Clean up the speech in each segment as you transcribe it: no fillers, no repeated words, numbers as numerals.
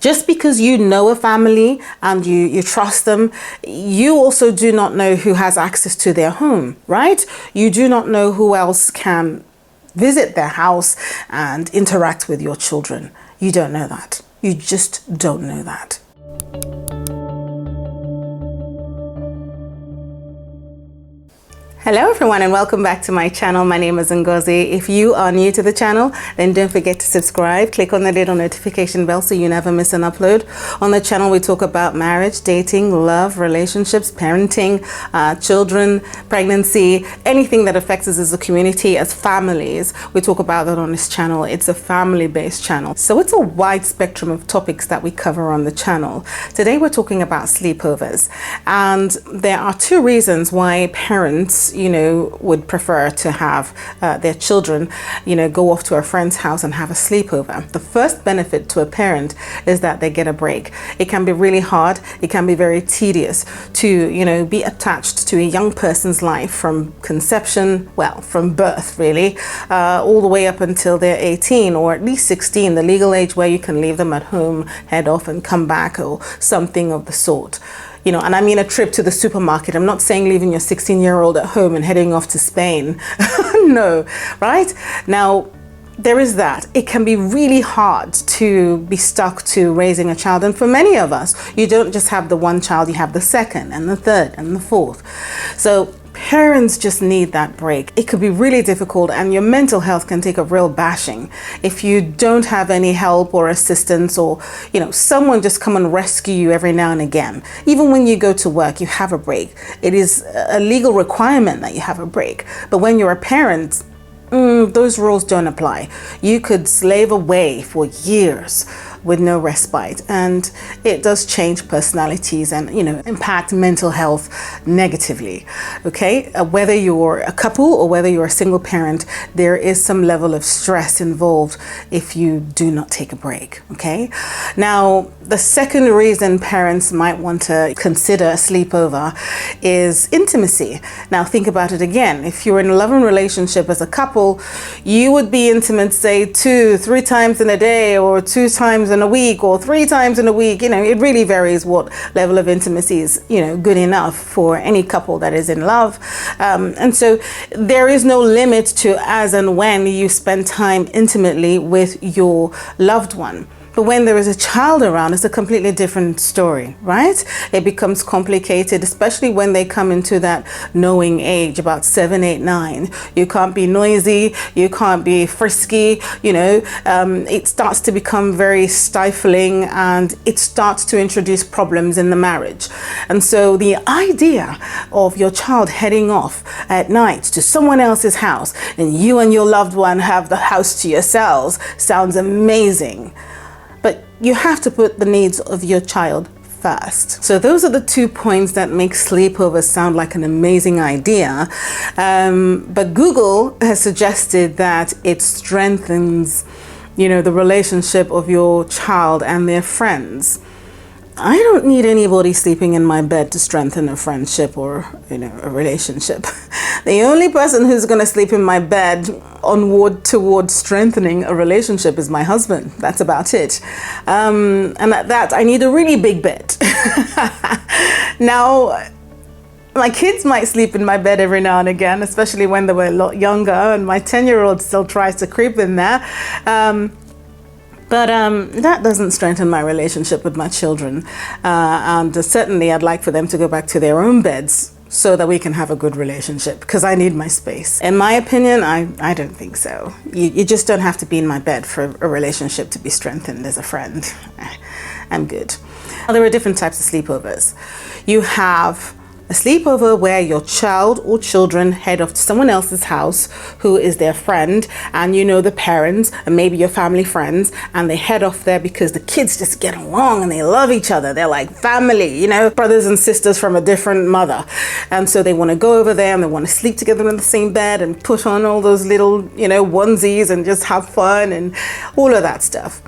Just because you know a family and you trust them, you also do not know who has access to their home, right? You do not know who else can visit their house and interact with your children. You don't know that. You just don't know that. Hello everyone and welcome back to my channel. My name is Ngozi. If you are new to the channel, then don't forget to subscribe. Click on the little notification bell so you never miss an upload. On the channel we talk about marriage, dating, love, relationships, parenting, children, pregnancy, anything that affects us as a community, as families. We talk about that on this channel. It's a family-based channel. So it's a wide spectrum of topics that we cover on the channel. Today we're talking about sleepovers. And there are two reasons why parents would prefer to have their children, go off to a friend's house and have a sleepover. The first benefit to a parent is that they get a break. It can be really hard. It can be very tedious to, be attached to a young person's life from conception, from birth really, all the way up until they're 18 or at least 16, the legal age where you can leave them at home, head off and come back or something of the sort. And I mean a trip to the supermarket. I'm not saying leaving your 16-year-old at home and heading off to Spain. No, right? Now, there is that. It can be really hard to be stuck to raising a child. And for many of us, you don't just have the one child, you have the second and the third and the fourth. So parents just need that break. It could be really difficult and your mental health can take a real bashing if you don't have any help or assistance or, someone just come and rescue you every now and again. Even when you go to work, you have a break. It is a legal requirement that you have a break. But when you're a parent, those rules don't apply. You could slave away for years with no respite, and it does change personalities and impact mental health negatively. Okay, whether you're a couple or whether you're a single parent, there is some level of stress involved if you do not take a break. Okay, now the second reason parents might want to consider a sleepover is intimacy. Now think about it again. If you're in a loving relationship as a couple, you would be intimate, say 2-3 times in a day or 2 times in a week or 3 times in a week. It really varies what level of intimacy is good enough for any couple that is in love, and so there is no limit to as and when you spend time intimately with your loved one. But when there is a child around, it's a completely different story, right? It becomes complicated, especially when they come into that knowing age, about 7, 8, 9. You can't be noisy, you can't be frisky, it starts to become very stifling and it starts to introduce problems in the marriage. And so the idea of your child heading off at night to someone else's house and you and your loved one have the house to yourselves sounds amazing. But you have to put the needs of your child first. So those are the 2 points that make sleepovers sound like an amazing idea. But Google has suggested that it strengthens, the relationship of your child and their friends. I don't need anybody sleeping in my bed to strengthen a friendship or, a relationship. The only person who's going to sleep in my bed onward towards strengthening a relationship is my husband. That's about it. And at that, I need a really big bed. Now, my kids might sleep in my bed every now and again, especially when they were a lot younger, and my 10-year-old still tries to creep in there. But that doesn't strengthen my relationship with my children. And certainly I'd like for them to go back to their own beds so that we can have a good relationship, because I need my space. In my opinion, I don't think so. You just don't have to be in my bed for a relationship to be strengthened as a friend. I'm good. Now, there are different types of sleepovers. You have a sleepover where your child or children head off to someone else's house who is their friend, and the parents and maybe your family friends, and they head off there because the kids just get along and they love each other. They're like family, brothers and sisters from a different mother. And so they want to go over there and they want to sleep together in the same bed and put on all those little, onesies and just have fun and all of that stuff.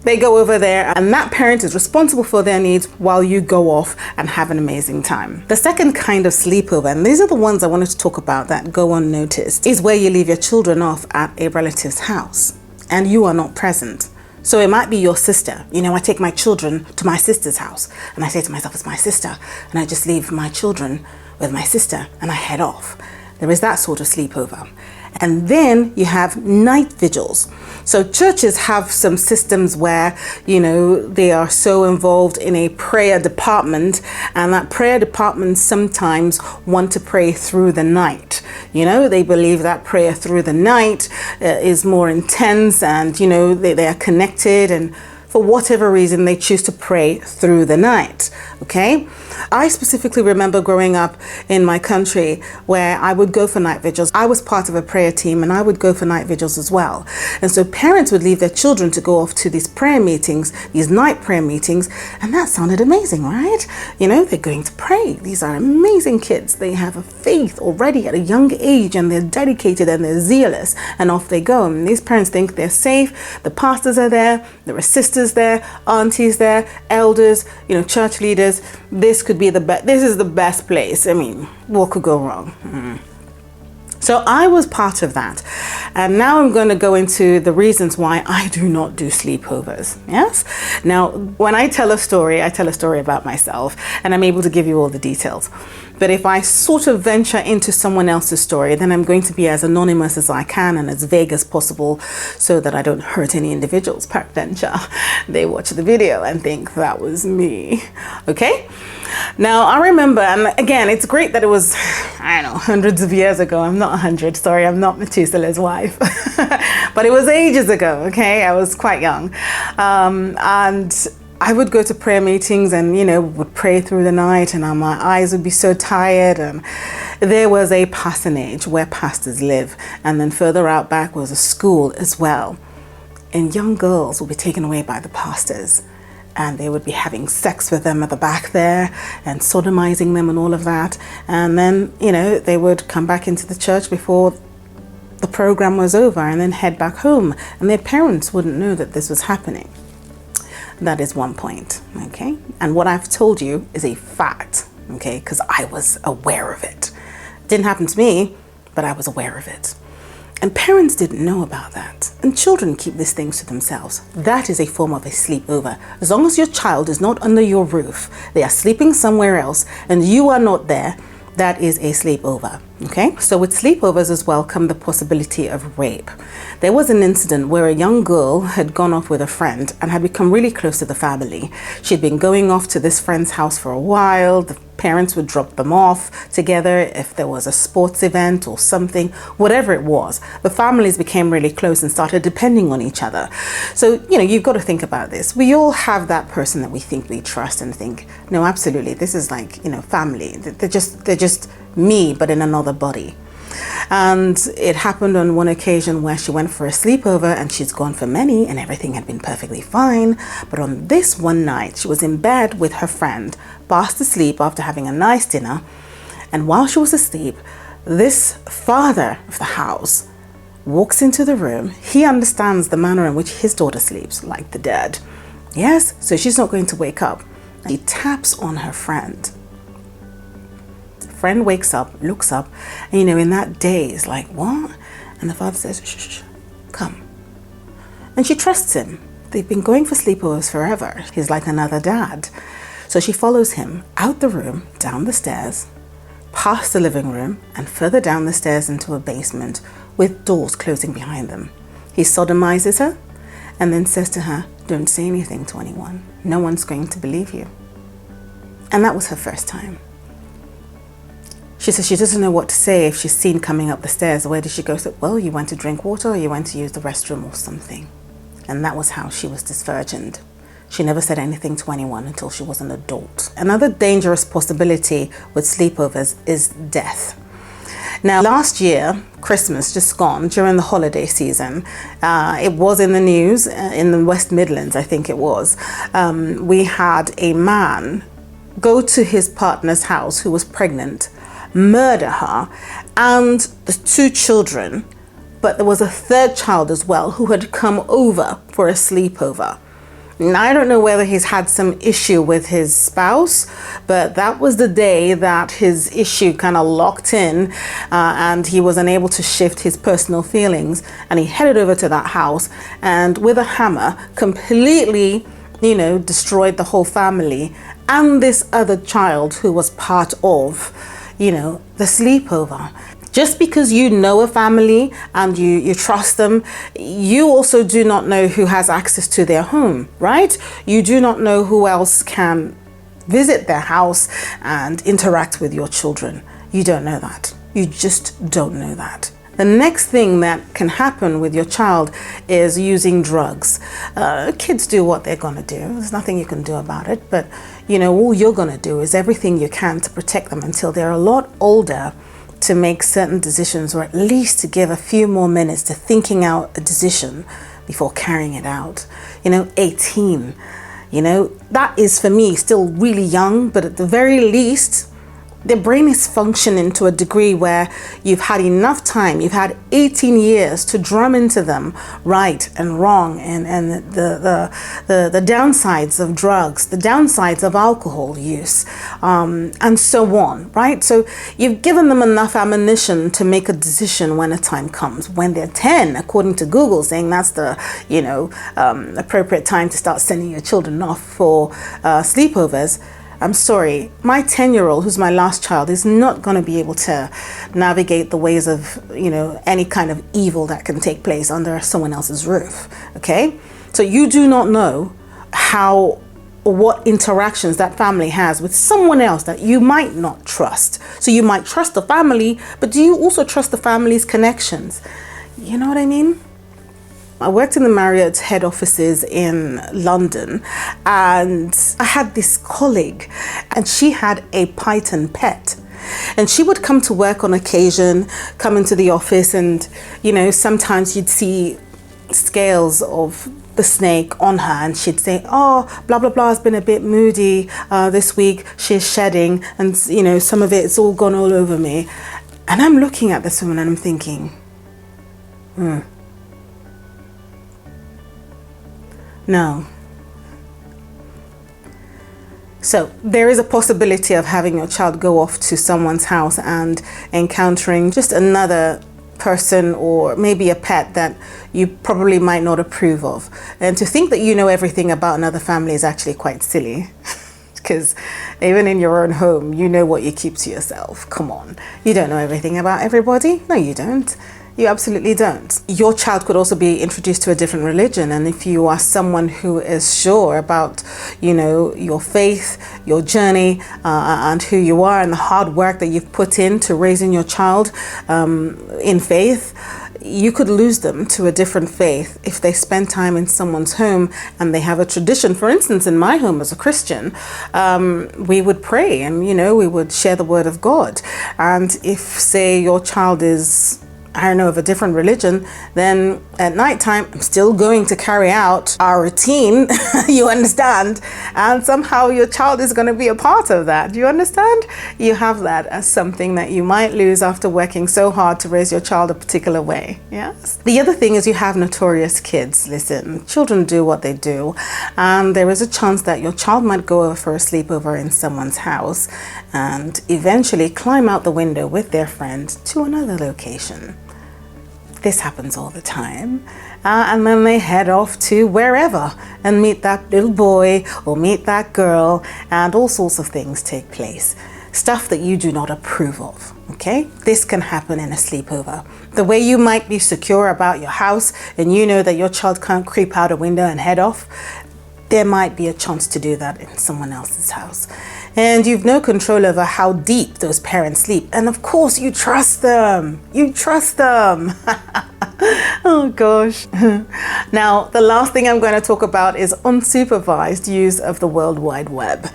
They go over there and that parent is responsible for their needs while you go off and have an amazing time. The second kind of sleepover, and these are the ones I wanted to talk about that go unnoticed, is where you leave your children off at a relative's house and you are not present. So it might be your sister. You know, I take my children to my sister's house and I say to myself, it's my sister. And I just leave my children with my sister and I head off. There is that sort of sleepover. And then you have night vigils. So churches have some systems where, you know, they are so involved in a prayer department, and that prayer department sometimes want to pray through the night. You know, they believe that prayer through the night is more intense, and, you know, they are connected, and for whatever reason they choose to pray through the night. Okay, I specifically remember growing up in my country where I would go for night vigils. I was part of a prayer team and I would go for night vigils as well. And so parents would leave their children to go off to these prayer meetings, these night prayer meetings, and that sounded amazing, right? You know, they're going to pray. These are amazing kids. They have a faith already at a young age and they're dedicated and they're zealous, and off they go. And these parents think they're safe. The pastors are there, there are sisters there, aunties there, elders, you know, church leaders. This could be the best. This is the best place. I mean, what could go wrong? So I was part of that. And now I'm going to go into the reasons why I do not do sleepovers. Yes. Now, when I tell a story about myself and I'm able to give you all the details. But if I sort of venture into someone else's story, then I'm going to be as anonymous as I can and as vague as possible so that I don't hurt any individuals. Peradventure, they watch the video and think that was me. Okay? Now, I remember, and again, it's great that it was, I don't know, hundreds of years ago. I'm not 100, sorry, I'm not Methuselah's wife. But it was ages ago, okay? I was quite young. And I would go to prayer meetings and, you know, would pray through the night, and my eyes would be so tired. And there was a parsonage where pastors live, and then further out back was a school as well. And young girls would be taken away by the pastors, and they would be having sex with them at the back there and sodomizing them and all of that. And then, you know, they would come back into the church before the program was over and then head back home, and their parents wouldn't know that this was happening. That is one point, okay? And what I've told you is a fact, okay? Because I was aware of it. It didn't happen to me, but I was aware of it. And parents didn't know about that. And children keep these things to themselves. That is a form of a sleepover. As long as your child is not under your roof, they are sleeping somewhere else, and you are not there, that is a sleepover, okay? So with sleepovers as well come the possibility of rape. There was an incident where a young girl had gone off with a friend and had become really close to the family. She'd been going off to this friend's house for a while. The parents would drop them off together if there was a sports event or something, whatever it was. The families became really close and started depending on each other. So, you know, you've got to think about this. We all have that person that we think we trust and think, no, absolutely, this is like, you know, family. They're just me, but in another body. And it happened on one occasion where she went for a sleepover, and she's gone for many and everything had been perfectly fine. But on this one night, she was in bed with her friend, fast asleep after having a nice dinner. And while she was asleep, this father of the house walks into the room. He understands the manner in which his daughter sleeps, like the dead. Yes, so she's not going to wake up. He taps on her friend. Friend wakes up, looks up, and, you know, in that daze, like, what? And the father says, shh, shh, come. And she trusts him. They've been going for sleepovers forever. He's like another dad. So she follows him out the room, down the stairs, past the living room, and further down the stairs into a basement with doors closing behind them. He sodomizes her and then says to her, don't say anything to anyone. No one's going to believe you. And that was her first time. She says she doesn't know what to say if she's seen coming up the stairs. Where did she go? So, well, you went to drink water or you went to use the restroom or something. And that was how she was disvirgined. She never said anything to anyone until she was an adult. Another dangerous possibility with sleepovers is death. Now, last year, Christmas just gone, during the holiday season, it was in the news, in the West Midlands, I think it was. We had a man go to his partner's house who was pregnant, murder her and the two children, but there was a third child as well who had come over for a sleepover. And I don't know whether he's had some issue with his spouse, but that was the day that his issue kind of locked in, and he was unable to shift his personal feelings. And he headed over to that house and with a hammer completely, destroyed the whole family and this other child who was part of, the sleepover. Just because you know a family and you trust them, you also do not know who has access to their home, right? You do not know who else can visit their house and interact with your children. You don't know that. You just don't know that. The next thing that can happen with your child is using drugs. Kids do what they're gonna do. There's nothing you can do about it, but all you're gonna do is everything you can to protect them until they're a lot older to make certain decisions, or at least to give a few more minutes to thinking out a decision before carrying it out. 18, that is for me still really young, but at the very least, their brain is functioning to a degree where you've had enough time, you've had 18 years to drum into them right and wrong, and the downsides of drugs, the downsides of alcohol use, and so on, right? So you've given them enough ammunition to make a decision when a time comes. When they're 10, according to Google, saying that's the, appropriate time to start sending your children off for sleepovers. I'm sorry, my 10-year-old, who's my last child, is not going to be able to navigate the ways of, any kind of evil that can take place under someone else's roof, okay? So you do not know how or what interactions that family has with someone else that you might not trust. So you might trust the family, but do you also trust the family's connections? You know what I mean? I worked in the Marriott's head offices in London, and I had this colleague, and she had a python pet. And she would come to work on occasion, come into the office, and, sometimes you'd see scales of the snake on her, and she'd say, oh, blah, blah, blah, has been a bit moody this week. She's shedding, and, some of it's all gone all over me. And I'm looking at this woman and I'm thinking, no. So there is a possibility of having your child go off to someone's house and encountering just another person or maybe a pet that you probably might not approve of. And to think that you know everything about another family is actually quite silly. Because even in your own home, you know what you keep to yourself. Come on. You don't know everything about everybody. No, you don't. You absolutely don't. Your child could also be introduced to a different religion, and if you are someone who is sure about, your faith, your journey, and who you are, and the hard work that you've put into raising your child in faith, you could lose them to a different faith if they spend time in someone's home and they have a tradition. For instance, in my home as a Christian, we would pray and, we would share the word of God. And if, say, your child is, of a different religion, then at nighttime, I'm still going to carry out our routine, you understand? And somehow your child is going to be a part of that. Do you understand? You have that as something that you might lose after working so hard to raise your child a particular way. Yes. The other thing is you have notorious kids. Listen, children do what they do. And there is a chance that your child might go over for a sleepover in someone's house and eventually climb out the window with their friend to another location. This happens all the time. And then they head off to wherever and meet that little boy or meet that girl, and all sorts of things take place. Stuff that you do not approve of, okay? This can happen in a sleepover. The way you might be secure about your house and you know that your child can't creep out a window and head off, there might be a chance to do that in someone else's house. And you've no control over how deep those parents sleep. And of course, you trust them. You trust them. Oh gosh. Now, the last thing I'm going to talk about is unsupervised use of the World Wide Web.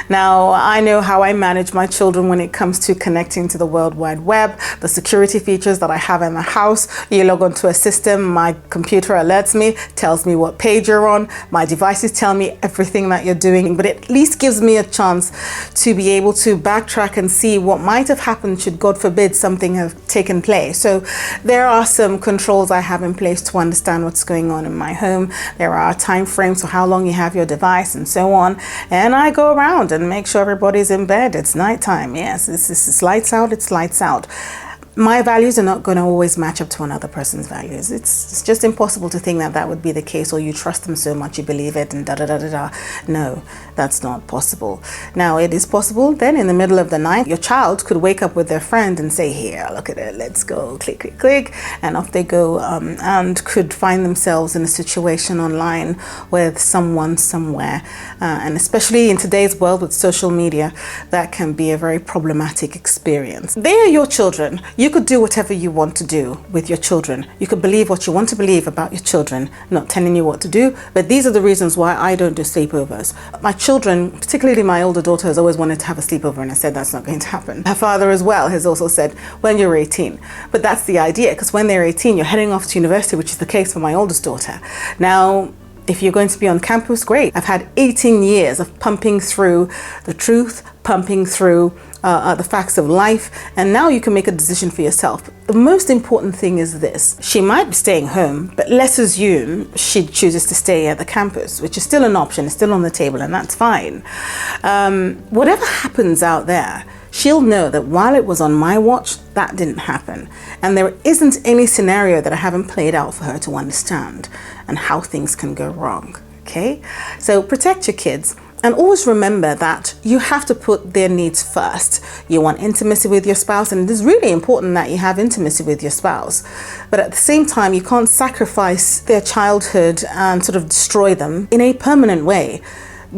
Now, I know how I manage my children when it comes to connecting to the World Wide Web, the security features that I have in the house. You log onto a system, my computer alerts me, tells me what page you're on, my devices tell me everything that you're doing, but it at least gives me a chance to be able to backtrack and see what might have happened should, God forbid, something have taken place. So there are some control controls I have in place to understand what's going on in my home. There are time frames for how long you have your device and so on. And I go around and make sure everybody's in bed. It's nighttime. Yes, it's lights out. It's lights out. My values are not going to always match up to another person's values. It's just impossible to think that that would be the case, or you trust them so much you believe it and da da da da da. No, that's not possible. Now, it is possible then in the middle of the night, your child could wake up with their friend and say, here, look at it, let's go, click, click, click, and off they go, and could find themselves in a situation online with someone somewhere. And especially in today's world with social media, that can be a very problematic experience. They are your children. You could do whatever you want to do with your children. You could believe what you want to believe about your children. I'm not telling you what to do, but these are the reasons why I don't do sleepovers. My children, particularly my older daughter, has always wanted to have a sleepover, and I said that's not going to happen. Her father as well has also said, when you're 18. But that's the idea, because when they're 18, you're heading off to university, which is the case for my oldest daughter. Now, if you're going to be on campus, great. I've had 18 years of pumping through the truth, pumping through the facts of life, and now you can make a decision for yourself. The most important thing is this: she might be staying home, but let's assume she chooses to stay at the campus, which is still an option, it's still on the table, and that's fine. Whatever happens out there, she'll know that while it was on my watch, that didn't happen. And there isn't any scenario that I haven't played out for her to understand and how things can go wrong. Okay? So protect your kids. And always remember that you have to put their needs first. You want intimacy with your spouse, and it is really important that you have intimacy with your spouse. But at the same time, you can't sacrifice their childhood and sort of destroy them in a permanent way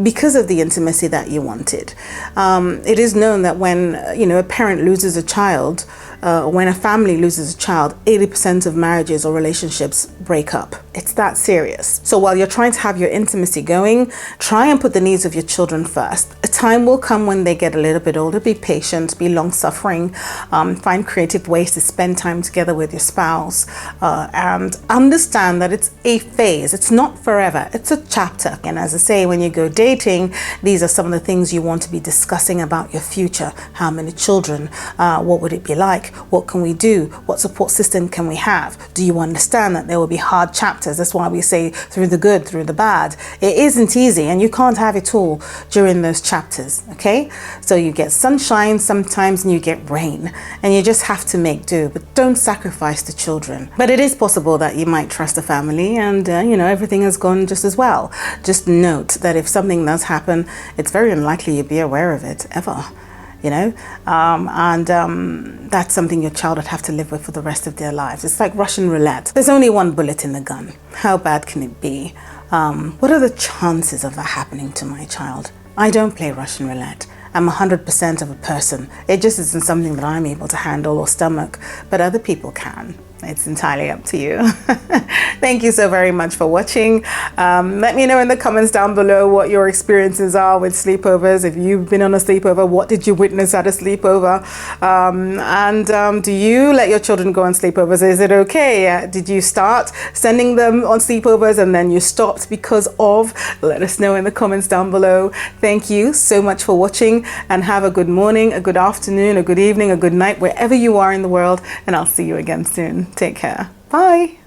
because of the intimacy that you wanted. It is known that when a parent loses a child, when a family loses a child, 80% of marriages or relationships break up. It's that serious. So while you're trying to have your intimacy going, try and put the needs of your children first. A time will come when they get a little bit older. Be patient, be long-suffering, find creative ways to spend time together with your spouse, and understand that it's a phase. It's not forever. It's a chapter. And as I say, when you go dating, these are some of the things you want to be discussing about your future. How many children? What would it be like? What can we do? What support system can we have? Do you understand that there will be hard chapters? That's why we say through the good, through the bad. It isn't easy, and you can't have it all during those chapters, okay? So you get sunshine sometimes and you get rain, and you just have to make do, but don't sacrifice the children. But it is possible that you might trust a family and, everything has gone just as well. Just note that if something does happen, it's very unlikely you'll be aware of it ever. That's something your child would have to live with for the rest of their lives. It's like Russian roulette. There's only one bullet in the gun. How bad can it be? What are the chances of that happening to my child? I don't play Russian roulette. I'm 100% of a person. It just isn't something that I'm able to handle or stomach, but other people can. It's entirely up to you. Thank you so very much for watching. Let me know in the comments down below what your experiences are with sleepovers. If you've been on a sleepover, what did you witness at a sleepover? Do you let your children go on sleepovers? Is it okay? Did you start sending them on sleepovers and then you stopped because of? Let us know in the comments down below. Thank you so much for watching, and have a good morning, a good afternoon, a good evening, a good night, wherever you are in the world, and I'll see you again soon. Take care. Bye.